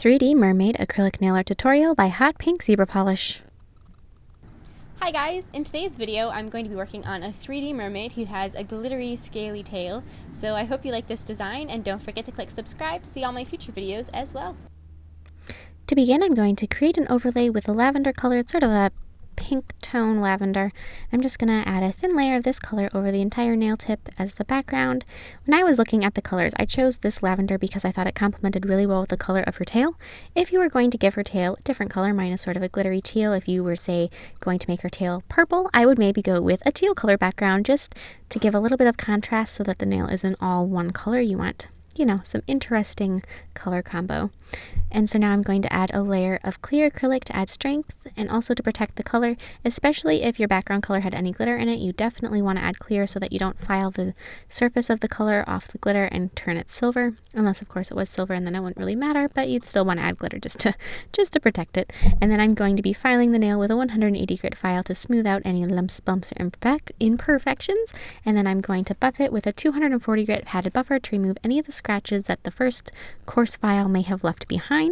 3D Mermaid Acrylic Nail Art Tutorial by Hotpinkzebrapolish. Hi guys! In today's video I'm going to be working on a 3D mermaid who has a glittery scaly tail, so I hope you like this design and don't forget to click subscribe to see all my future videos as well. To begin, I'm going to create an overlay with a lavender color. It's sort of a pink tone lavender. I'm just going to add a thin layer of this color over the entire nail tip as the background. When I was looking at the colors, I chose this lavender because I thought it complemented really well with the color of her tail. If you were going to give her tail a different color, mine is sort of a glittery teal. If you were, say, going to make her tail purple, I would maybe go with a teal color background just to give a little bit of contrast so that the nail isn't all one color. You want, you know, some interesting color combo. And so now I'm going to add a layer of clear acrylic to add strength and also to protect the color, especially if your background color had any glitter in it. You definitely want to add clear so that you don't file the surface of the color off the glitter and turn it silver, unless of course it was silver and then it wouldn't really matter, but you'd still want to add glitter just to protect it. And then I'm going to be filing the nail with a 180 grit file to smooth out any lumps, bumps, or imperfections. And then I'm going to buff it with a 240 grit padded buffer to remove any of the scratches that the first coarse file may have left behind.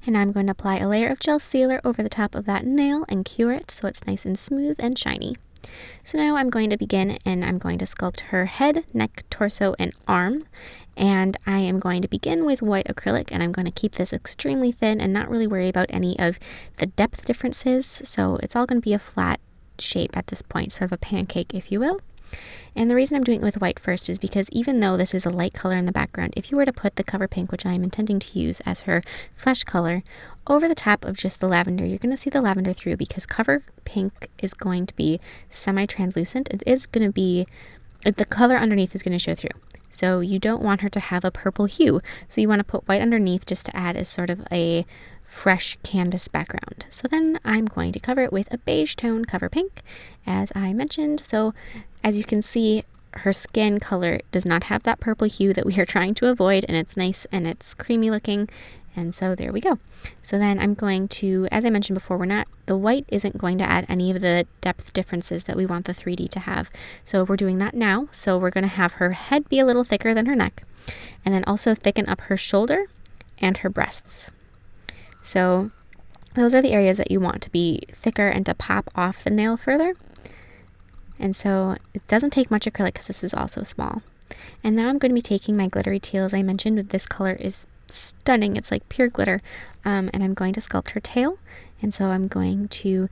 And now I'm going to apply a layer of gel sealer over the top of that nail and cure it so it's nice and smooth and shiny. So now I'm going to begin and I'm going to sculpt her head, neck, torso, and arm. And I am going to begin with white acrylic, and I'm going to keep this extremely thin and not really worry about any of the depth differences. So it's all going to be a flat shape at this point, sort of a pancake, if you will. And the reason I'm doing it with white first is because even though this is a light color in the background, if you were to put the cover pink, which I am intending to use as her flesh color, over the top of just the lavender, you're going to see the lavender through because cover pink is going to be semi-translucent. It is going to be, the color underneath is going to show through. So you don't want her to have a purple hue. So you want to put white underneath just to add as sort of a fresh canvas background. So then I'm going to cover it with a beige tone cover pink, as I mentioned. So as you can see, her skin color does not have that purple hue that we are trying to avoid, and it's nice and it's creamy looking. And so there we go. So then I'm going to, as I mentioned before, the white isn't going to add any of the depth differences that we want the 3D to have. So we're doing that now. So we're going to have her head be a little thicker than her neck, and then also thicken up her shoulder and her breasts. So those are the areas that you want to be thicker and to pop off the nail further. And so it doesn't take much acrylic because this is also small. And now I'm going to be taking my glittery teal, as I mentioned. This color is stunning. It's like pure glitter. And I'm going to sculpt her tail. And so I'm going to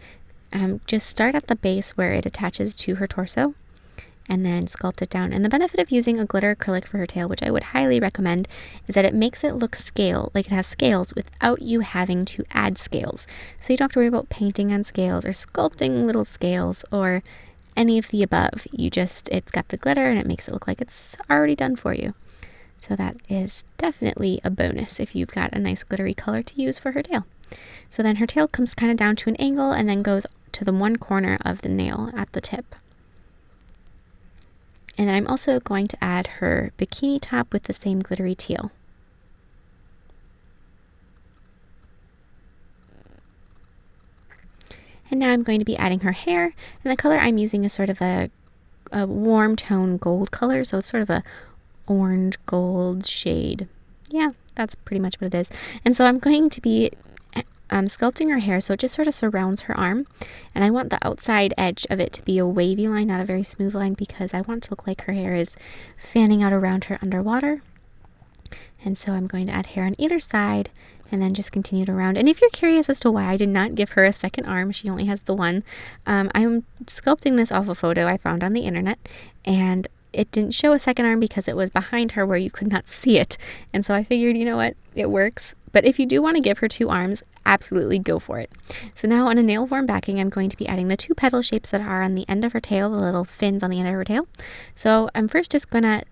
just start at the base where it attaches to her torso and then sculpt it down. And the benefit of using a glitter acrylic for her tail, which I would highly recommend, is that it makes it look like it has scales without you having to add scales. So you don't have to worry about painting on scales or sculpting little scales or any of the above. It's got the glitter and it makes it look like it's already done for you. So that is definitely a bonus if you've got a nice glittery color to use for her tail. So then her tail comes kind of down to an angle and then goes to the one corner of the nail at the tip. And then I'm also going to add her bikini top with the same glittery teal. And now I'm going to be adding her hair, and the color I'm using is sort of a warm tone gold color, so it's sort of a orange gold shade. Yeah, that's pretty much what it is. And so I'm going to be sculpting her hair so it just sort of surrounds her arm, and I want the outside edge of it to be a wavy line, not a very smooth line, because I want it to look like her hair is fanning out around her underwater. And so I'm going to add hair on either side and then just continue it around. And if you're curious as to why I did not give her a second arm, she only has the one, I'm sculpting this off a photo I found on the internet, and it didn't show a second arm because it was behind her where you could not see it. And so I figured, you know what, it works. But if you do want to give her two arms, absolutely go for it. So now on a nail form backing, I'm going to be adding the two petal shapes that are on the end of her tail, the little fins on the end of her tail. So I'm first just going to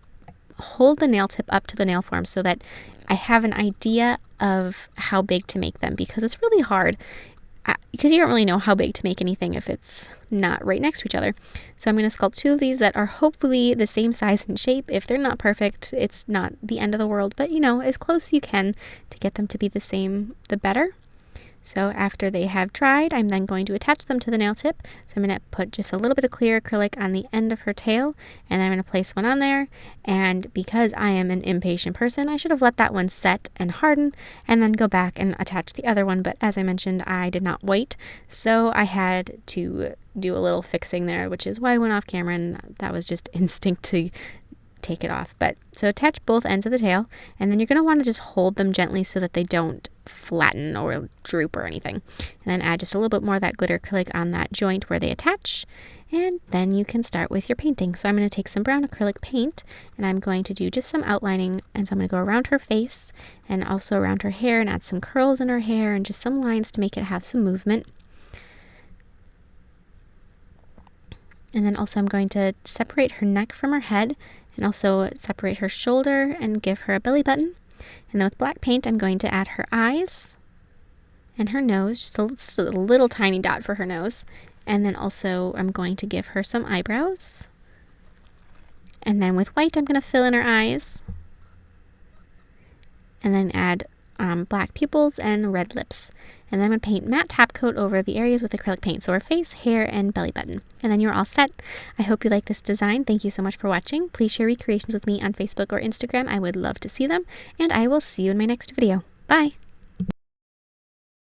hold the nail tip up to the nail form so that I have an idea of how big to make them, because it's really hard because you don't really know how big to make anything if it's not right next to each other. So I'm going to sculpt two of these that are hopefully the same size and shape. If they're not perfect, it's not the end of the world, but you know, as close as you can to get them to be the same, the better. So after they have dried, I'm then going to attach them to the nail tip. So I'm going to put just a little bit of clear acrylic on the end of her tail, and I'm going to place one on there. And because I am an impatient person, I should have let that one set and harden and then go back and attach the other one. But as I mentioned, I did not wait, so I had to do a little fixing there, which is why I went off camera, and that was just instinct to take it off. But so attach both ends of the tail, and then you're going to want to just hold them gently so that they don't flatten or droop or anything. And then add just a little bit more of that glitter acrylic on that joint where they attach, and then you can start with your painting. So I'm going to take some brown acrylic paint, and I'm going to do just some outlining, and so I'm going to go around her face and also around her hair and add some curls in her hair and just some lines to make it have some movement. And then also I'm going to separate her neck from her head and also separate her shoulder and give her a belly button. And then with black paint, I'm going to add her eyes and her nose, just a little tiny dot for her nose. And then also I'm going to give her some eyebrows. And then with white, I'm going to fill in her eyes. And then add black pupils and red lips. And then I'm going to paint matte top coat over the areas with acrylic paint, so her face, hair, and belly button. And then you're all set. I hope you like this design. Thank you so much for watching. Please share recreations with me on Facebook or Instagram. I would love to see them. And I will see you in my next video. Bye!